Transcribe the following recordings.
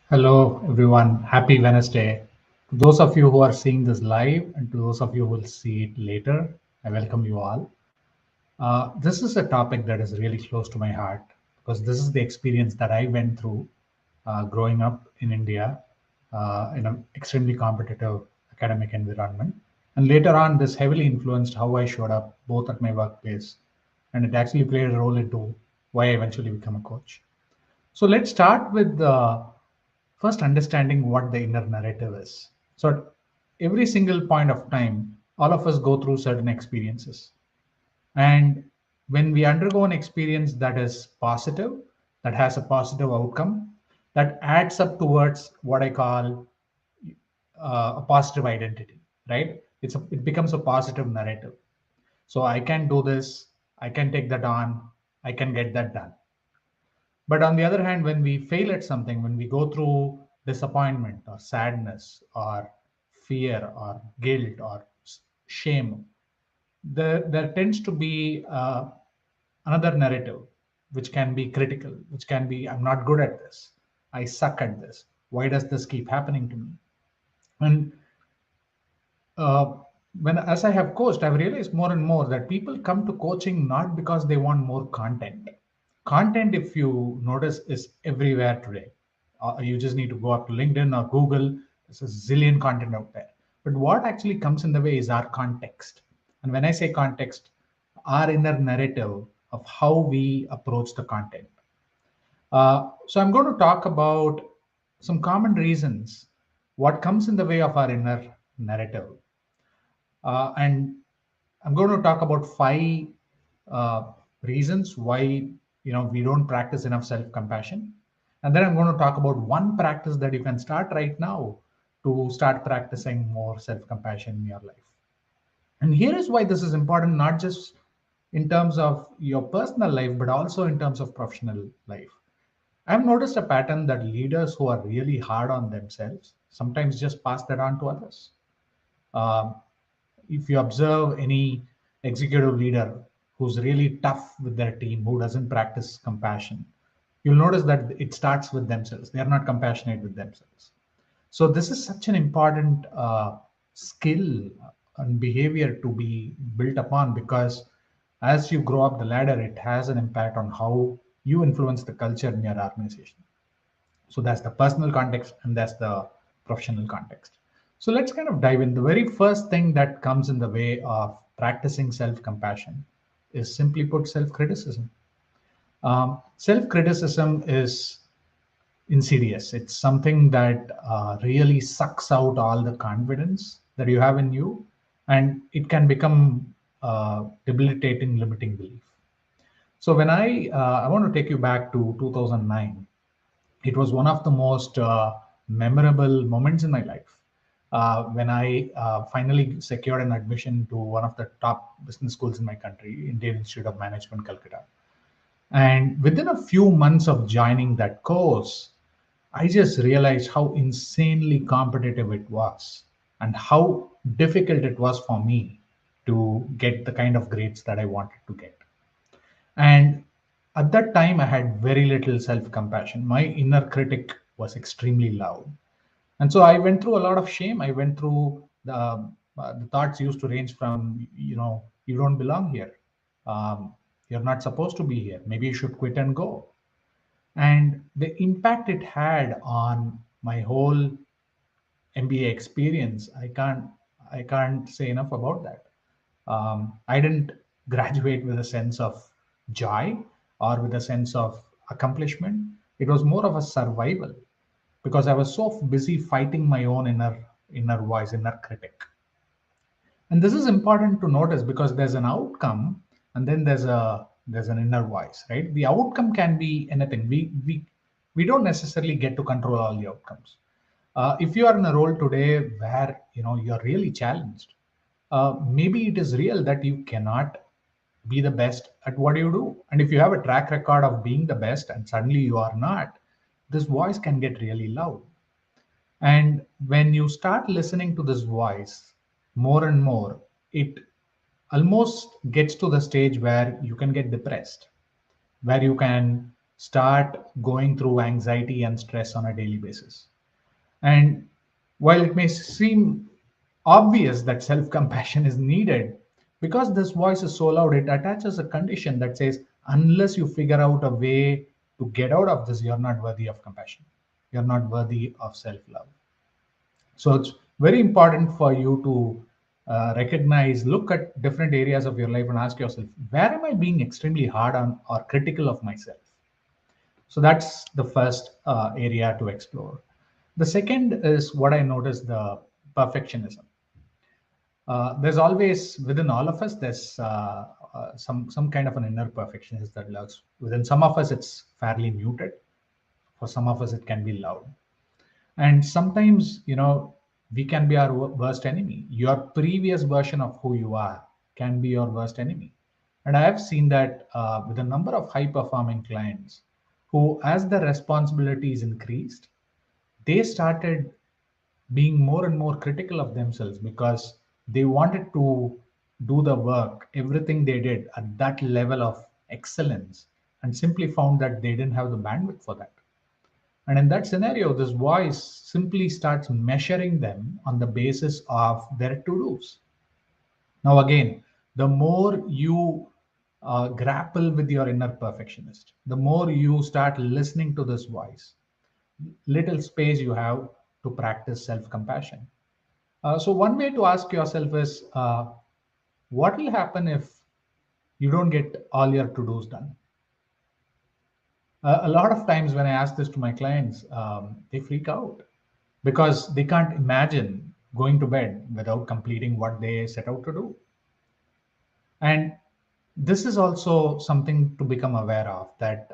Hello, everyone. Happy Wednesday. To those of you who are seeing this live and to those of you who will see it later, I welcome you all. This is a topic that is really close to my heart because this is the experience that I went through growing up in India in an extremely competitive academic environment. And later on, this heavily influenced how I showed up both at my workplace and it actually played a role into why I eventually became a coach. So let's start with first understanding what the inner narrative is. So at every single point of time, all of us go through certain experiences. And when we undergo an experience that is positive, that has a positive outcome, that adds up towards what I call a positive identity, right? It becomes a positive narrative. So I can do this, I can take that on, I can get that done. But on the other hand, when we fail at something, when we go through disappointment or sadness or fear or guilt or shame, there tends to be another narrative which can be critical, which can be, I'm not good at this. I suck at this. Why does this keep happening to me? And uh, when as I have coached, I've realized more and more that people come to coaching not because they want more content. Content, if you notice, is everywhere today. You just need to go up to LinkedIn or Google. There's a zillion content out there. But what actually comes in the way is our context. And when I say context, our inner narrative of how we approach the content. So I'm going to talk about some common reasons what comes in the way of our inner narrative. And I'm going to talk about five reasons why we don't practice enough self-compassion, and then I'm going to talk about one practice that you can start right now to start practicing more self-compassion in your life. And here is why this is important, not just in terms of your personal life, but also in terms of professional life. I've noticed a pattern that leaders who are really hard on themselves sometimes just pass that on to others. Um, if you observe any executive leader who's really tough with their team, who doesn't practice compassion, you'll notice that it starts with themselves. They are not compassionate with themselves. So this is such an important skill and behavior to be built upon, because as you grow up the ladder, it has an impact on how you influence the culture in your organization. So that's the personal context and that's the professional context. So let's kind of dive in. The very first thing that comes in the way of practicing self compassion is, simply put, self criticism. Self criticism is insidious. It's something that really sucks out all the confidence that you have in you, and it can become debilitating, limiting belief. So when I want to take you back to 2009. It was one of the most memorable moments in my life when I finally secured an admission to one of the top business schools in my country, Indian Institute of Management, Calcutta. And within a few months of joining that course, I just realized how insanely competitive it was and how difficult it was for me to get the kind of grades that I wanted to get. And at that time, I had very little self compassion. My inner critic was extremely loud. And so I went through a lot of shame. I went through the thoughts used to range from, you don't belong here. Um, you're not supposed to be here. Maybe you should quit and go. And the impact it had on my whole MBA experience, I can't say enough about that. I didn't graduate with a sense of joy or with a sense of accomplishment. It was more of a survival because I was so busy fighting my own inner voice, inner critic. And this is important to notice because there's an outcome and then there's an inner voice, right? The outcome can be anything. We don't necessarily get to control all the outcomes. If you are in a role today where you're really challenged, maybe it is real that you cannot be the best at what you do. And if you have a track record of being the best and suddenly you are not, this voice can get really loud. And when you start listening to this voice more and more, it almost gets to the stage where you can get depressed, where you can start going through anxiety and stress on a daily basis. And while it may seem obvious that self compassion is needed, because this voice is so loud, it attaches a condition that says, unless you figure out a way to get out of this, you're not worthy of compassion. You're not worthy of self love. So it's very important for you to recognize, look at different areas of your life and ask yourself, where am I being extremely hard on or critical of myself? So that's the first area to explore. The second is what I noticed, the perfectionism. There's always within all of us, there's some kind of an inner perfectionist that lurks within some of us. It's fairly muted. For some of us, it can be loud. And sometimes, we can be our worst enemy. Your previous version of who you are can be your worst enemy. And I have seen that with a number of high performing clients who, as the responsibilities increased, they started being more and more critical of themselves because they wanted to do the work, everything they did at that level of excellence, and simply found that they didn't have the bandwidth for that. And in that scenario, this voice simply starts measuring them on the basis of their to dos. Now, again, the more you grapple with your inner perfectionist, the more you start listening to this voice, little space you have to practice self compassion. So, one way to ask yourself is, what will happen if you don't get all your to dos done? A lot of times when I ask this to my clients, they freak out because they can't imagine going to bed without completing what they set out to do. And this is also something to become aware of, that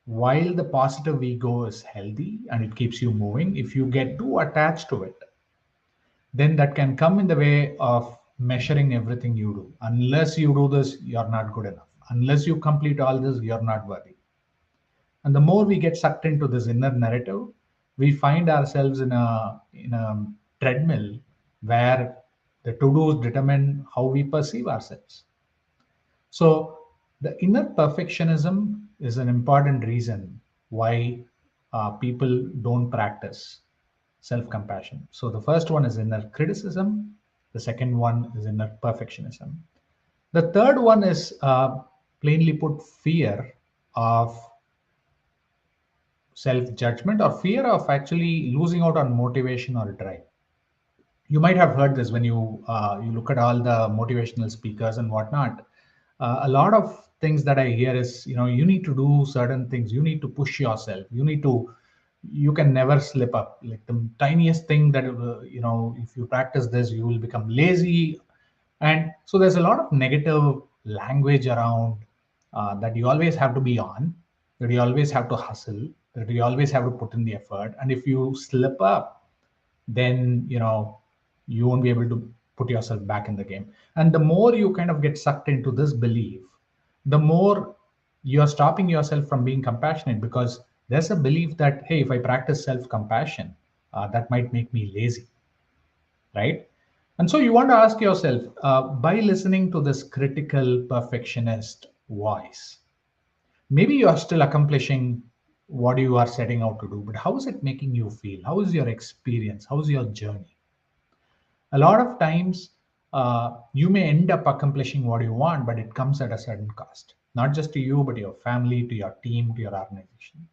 while the positive ego is healthy and it keeps you moving, if you get too attached to it, then that can come in the way of measuring everything you do. Unless you do this, you're not good enough. Unless you complete all this, you're not worthy. And the more we get sucked into this inner narrative, we find ourselves in a treadmill where the to-dos determine how we perceive ourselves. So the inner perfectionism is an important reason why people don't practice self-compassion. So the first one is inner criticism. The second one is inner perfectionism. The third one is plainly put, fear of self-judgment or fear of actually losing out on motivation or drive. You might have heard this when you look at all the motivational speakers and whatnot. A lot of things that I hear is, you need to do certain things, you need to push yourself, you can never slip up. Like the tiniest thing that if you practice this, you will become lazy. And so there's a lot of negative language around that you always have to be on, that you always have to hustle, that you always have to put in the effort. And if you slip up, then you won't be able to put yourself back in the game. And the more you kind of get sucked into this belief, the more you're stopping yourself from being compassionate, because there's a belief that, hey, if I practice self-compassion, that might make me lazy, right? And so you want to ask yourself, by listening to this critical perfectionist voice, maybe you are still accomplishing what you are setting out to do, but how is it making you feel? How is your experience? How is your journey? A lot of times, you may end up accomplishing what you want, but it comes at a certain cost, not just to you, but your family, to your team, to your organization.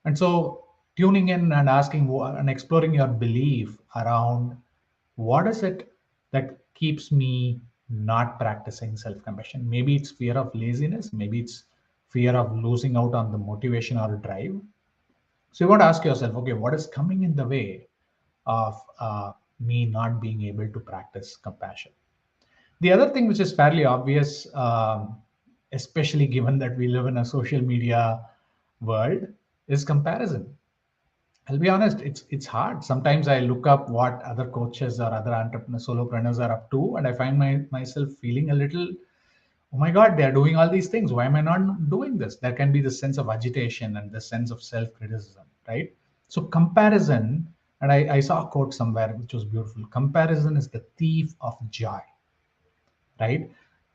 And so tuning in and asking and exploring your belief around, what is it that keeps me not practicing self-compassion? Maybe it's fear of laziness, maybe it's fear of losing out on the motivation or drive. So you want to ask yourself, okay, what is coming in the way of me not being able to practice compassion? The other thing, which is fairly obvious, especially given that we live in a social media world, is comparison. I'll be honest, it's hard. Sometimes I look up what other coaches or other entrepreneurs, solopreneurs are up to, and I find myself feeling a little, oh my God, they're doing all these things. Why am I not doing this? There can be this sense of agitation and this sense of self-criticism, right? So comparison, and I saw a quote somewhere which was beautiful. Comparison is the thief of joy, right?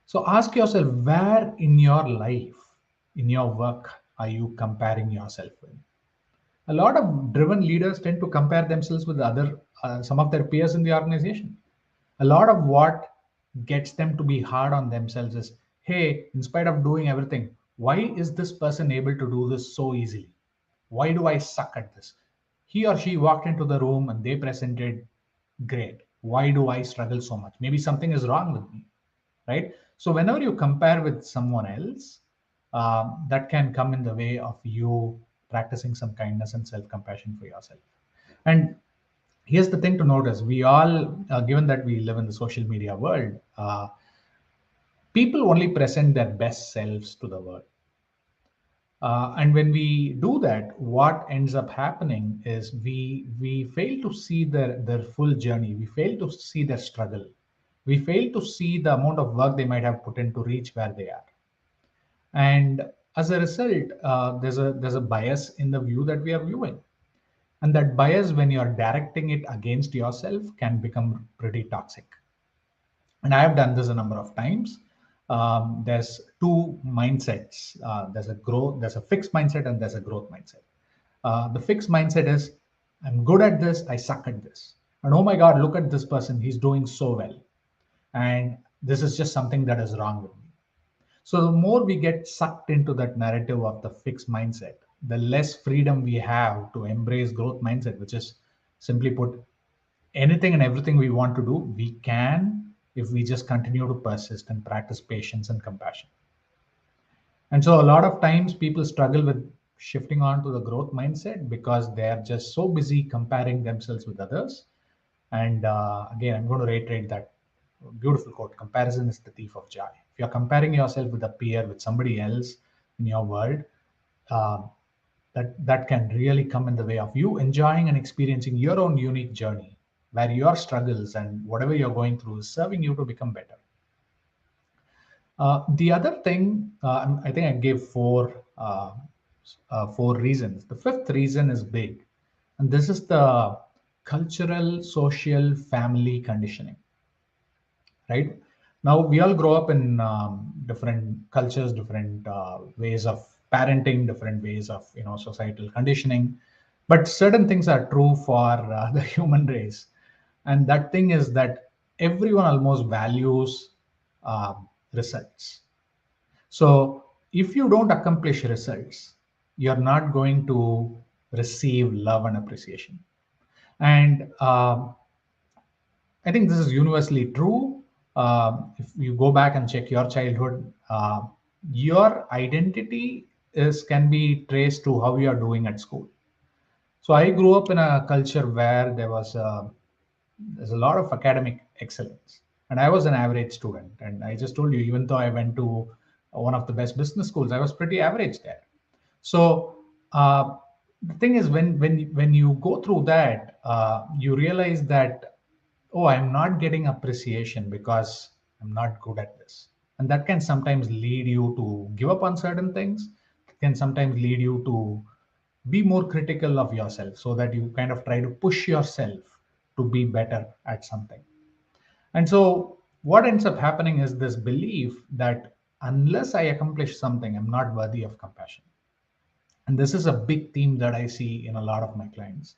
So ask yourself, where in your life in your work are you comparing yourself with? A lot of driven leaders tend to compare themselves with other some of their peers in the organization. A lot of what gets them to be hard on themselves is, hey, in spite of doing everything, why is this person able to do this so easily? Why do I suck at this? He or she walked into the room and they presented great. Why do I struggle so much? Maybe something is wrong with me, right? So whenever you compare with someone else, that can come in the way of you practicing some kindness and self-compassion for yourself. And here's the thing to notice: we all, given that we live in the social media world, people only present their best selves to the world. And when we do that, what ends up happening is we fail to see their full journey. We fail to see their struggle. We fail to see the amount of work they might have put in to reach where they are. And as a result, there's a bias in the view that we are viewing. And that bias, when you're directing it against yourself, can become pretty toxic. And I have done this a number of times. There's two mindsets. There's a fixed mindset, and there's a growth mindset. The fixed mindset is, I'm good at this, I suck at this, and oh my God, look at this person, he's doing so well, and this is just something that is wrong with me. So the more we get sucked into that narrative of the fixed mindset, the less freedom we have to embrace growth mindset, which is, simply put, anything and everything we want to do, we can, if we just continue to persist and practice patience and compassion. And so a lot of times people struggle with shifting on to the growth mindset because they are just so busy comparing themselves with others. And again, I'm going to reiterate that beautiful quote: comparison is the thief of joy. If you're comparing yourself with a peer, with somebody else in your world, uh, that can really come in the way of you enjoying and experiencing your own unique journey, where your struggles and whatever you're going through is serving you to become better. The other thing, I think I gave four reasons. The fifth reason is big, and this is the cultural, social, family conditioning. Right now, we all grow up in different cultures, different ways of parenting, different ways of societal conditioning. But certain things are true for the human race, and that thing is that everyone almost values results. So if you don't accomplish results, you're not going to receive love and appreciation. And I think this is universally true. If you go back and check your childhood, your identity is can be traced to how you are doing at school. So I grew up in a culture where there's a lot of academic excellence, and I was an average student. And I just told you, even though I went to one of the best business schools, I was pretty average there. So the thing is, when you go through that, you realize that, oh, I'm not getting appreciation because I'm not good at this, and that can sometimes lead you to give up on certain things. It can sometimes lead you to be more critical of yourself, so that you kind of try to push yourself to be better at something. And so what ends up happening is this belief that unless I accomplish something, I'm not worthy of compassion. And this is a big theme that I see in a lot of my clients,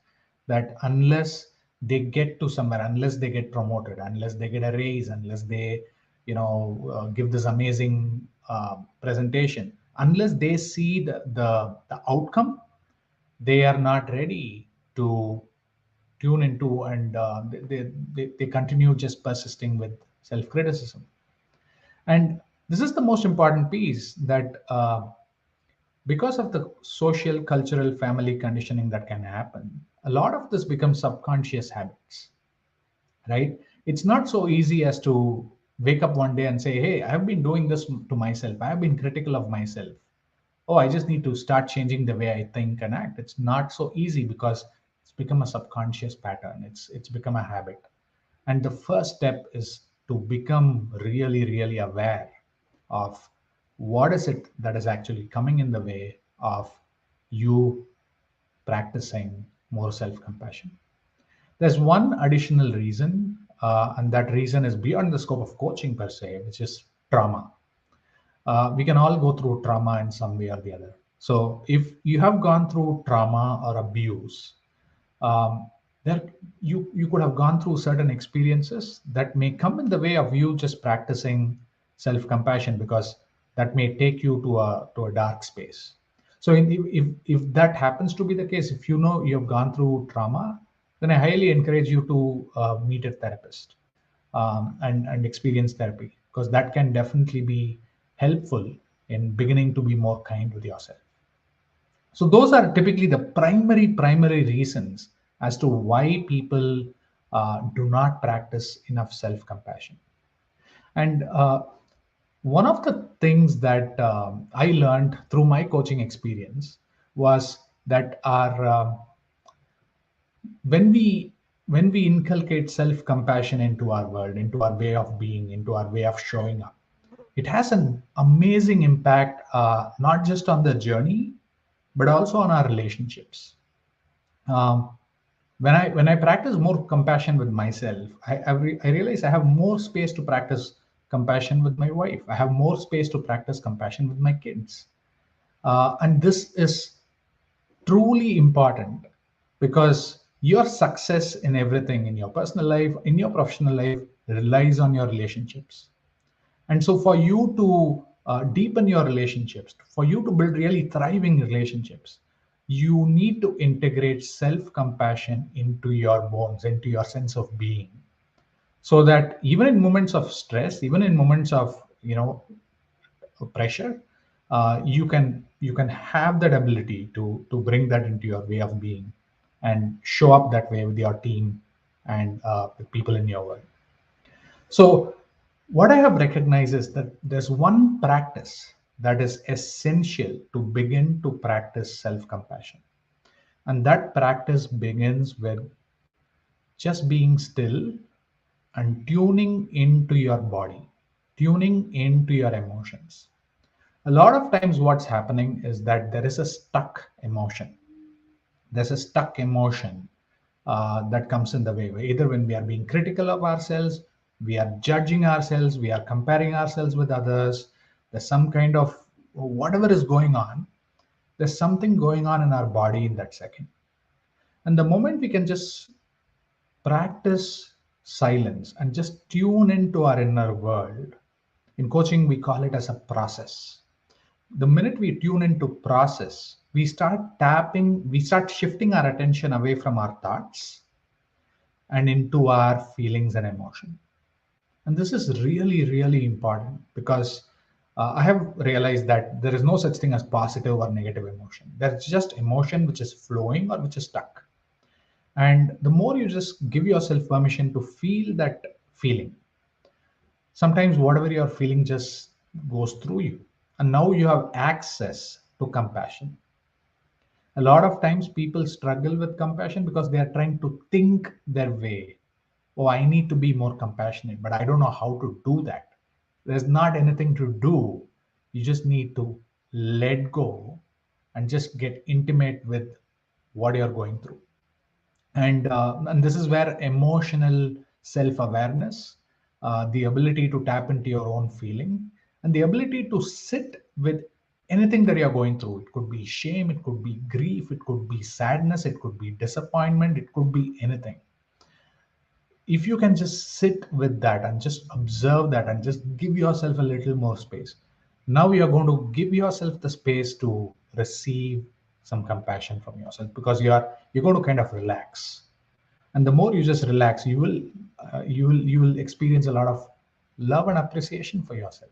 that unless they get to somewhere, unless they get promoted, unless they get a raise, unless they give this amazing presentation, unless they see the outcome, they are not ready to tune into, and they continue just persisting with self-criticism. And this is the most important piece, that because of the social, cultural, family conditioning that can happen, a lot of this becomes subconscious habits, right? It's not so easy as to wake up one day and say, hey, I've been doing this to myself, I've been critical of myself, oh, I just need to start changing the way I think and act. It's not so easy because it's become a subconscious pattern. It's become a habit. And the first step is to become really, really aware of what is it that is actually coming in the way of you practicing more self-compassion. There's one additional reason, and that reason is beyond the scope of coaching per se, which is trauma. We can all go through trauma in some way or the other. So if you have gone through trauma or abuse, um, there you could have gone through certain experiences that may come in the way of you just practicing self-compassion, because that may take you to a dark space. So if that happens to be the case, if you know you have gone through trauma, then I highly encourage you to meet a therapist, and experience therapy, because that can definitely be helpful in beginning to be more kind with yourself. So those are typically the primary reasons as to why people do not practice enough self-compassion. And one of the things that I learned through my coaching experience was that our when we when we inculcate self-compassion into our world, into our way of being, into our way of showing up, it has an amazing impact, not just on the journey, but also on our relationships. Um, when I practice more compassion with myself, I realize I have more space to practice compassion with my wife. I have more space to practice compassion with my kids, and this is truly important, because your success in everything, in your personal life, in your professional life, relies on your relationships. And so, for you to deepen your relationships, for you to build really thriving relationships, you need to integrate self compassion into your bones, into your sense of being, so that even in moments of stress, even in moments of pressure, you can have that ability to bring that into your way of being, and show up that way with your team and with people in your world. So, what I have recognized is that there's one practice that is essential to begin to practice self compassion. And that practice begins with just being still and tuning into your body, tuning into your emotions. A lot of times, what's happening is that there is a stuck emotion. There's a stuck emotion that comes in the way. Either when we are being critical of ourselves, we are judging ourselves, we are comparing ourselves with others. There's some kind of whatever is going on. There's something going on in our body in that second. And the moment we can just practice silence and just tune into our inner world, in coaching, we call it as a process. The minute we tune into process, we start shifting our attention away from our thoughts and into our feelings and emotion. And this is really, really important, because I have realized that there is no such thing as positive or negative emotion. There's just emotion which is flowing or which is stuck. And the more you just give yourself permission to feel that feeling, sometimes whatever you're feeling just goes through you. And now you have access to compassion. A lot of times people struggle with compassion because they are trying to think their way. Oh, I need to be more compassionate, but I don't know how to do that. There's not anything to do. You just need to let go and just get intimate with what you're going through. And this is where emotional self-awareness, the ability to tap into your own feeling, and the ability to sit with anything that you're going through. It could be shame, it could be grief, it could be sadness, it could be disappointment, it could be anything. If you can just sit with that and just observe that and just give yourself a little more space, now you're going to give yourself the space to receive some compassion from yourself, because you're going to kind of relax. And the more you just relax, you will experience a lot of love and appreciation for yourself.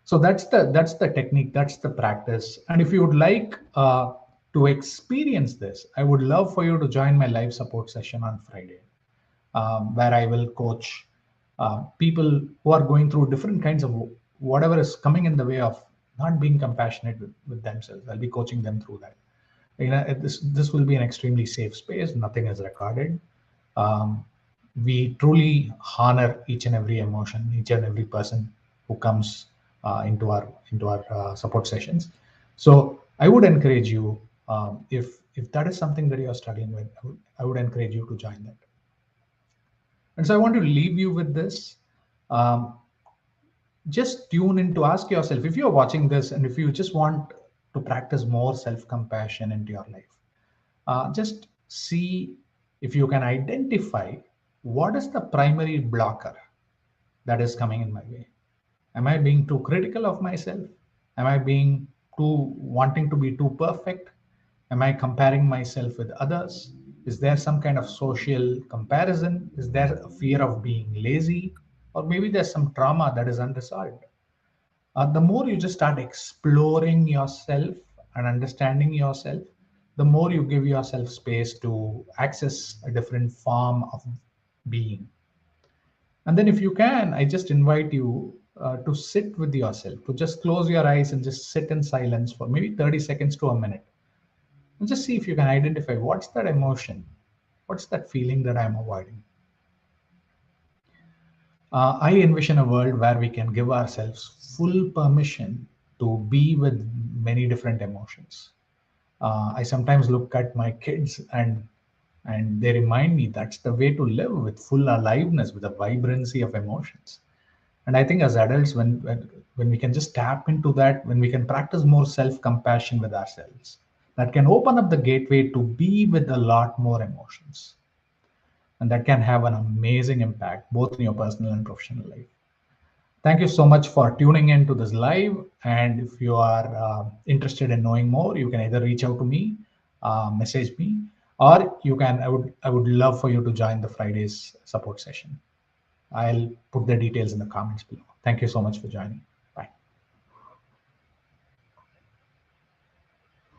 So that's the technique, that's the practice. And if you would like to experience this, I would love for you to join my live support session on Friday, where I will coach people who are going through different kinds of whatever is coming in the way of not being compassionate with themselves. I'll be coaching them through that. This will be an extremely safe space. Nothing is recorded. Um, we truly honor each and every emotion, each and every person who comes into our support sessions. So I would encourage you, if that is something that you are struggling with, I would encourage you to join that. And so I want to leave you with this. Um, just tune in to ask yourself, if you're watching this and if you just want to practice more self-compassion into your life, just see if you can identify what is the primary blocker that is coming in my way. Am I being too critical of myself? Am I being too wanting to be too perfect? Am I comparing myself with others? Is there some kind of social comparison? Is there a fear of being lazy? Or maybe there's some trauma that is unresolved. The more you just start exploring yourself and understanding yourself, the more you give yourself space to access a different form of being. And then, if you can, I just invite you to sit with yourself, to just close your eyes and just sit in silence for maybe 30 seconds to a minute. And just see if you can identify what's that emotion, what's that feeling that I'm avoiding. I envision a world where we can give ourselves full permission to be with many different emotions. I sometimes look at my kids and they remind me that's the way to live with full aliveness, with a vibrancy of emotions. And I think as adults, when we can just tap into that, when we can practice more self-compassion with ourselves, that can open up the gateway to be with a lot more emotions, and that can have an amazing impact both in your personal and professional life. Thank you so much for tuning in to this live. And if you are interested in knowing more, you can either reach out to me, message me, or you can. I would love for you to join the Fridays support session. I'll put the details in the comments below. Thank you so much for joining.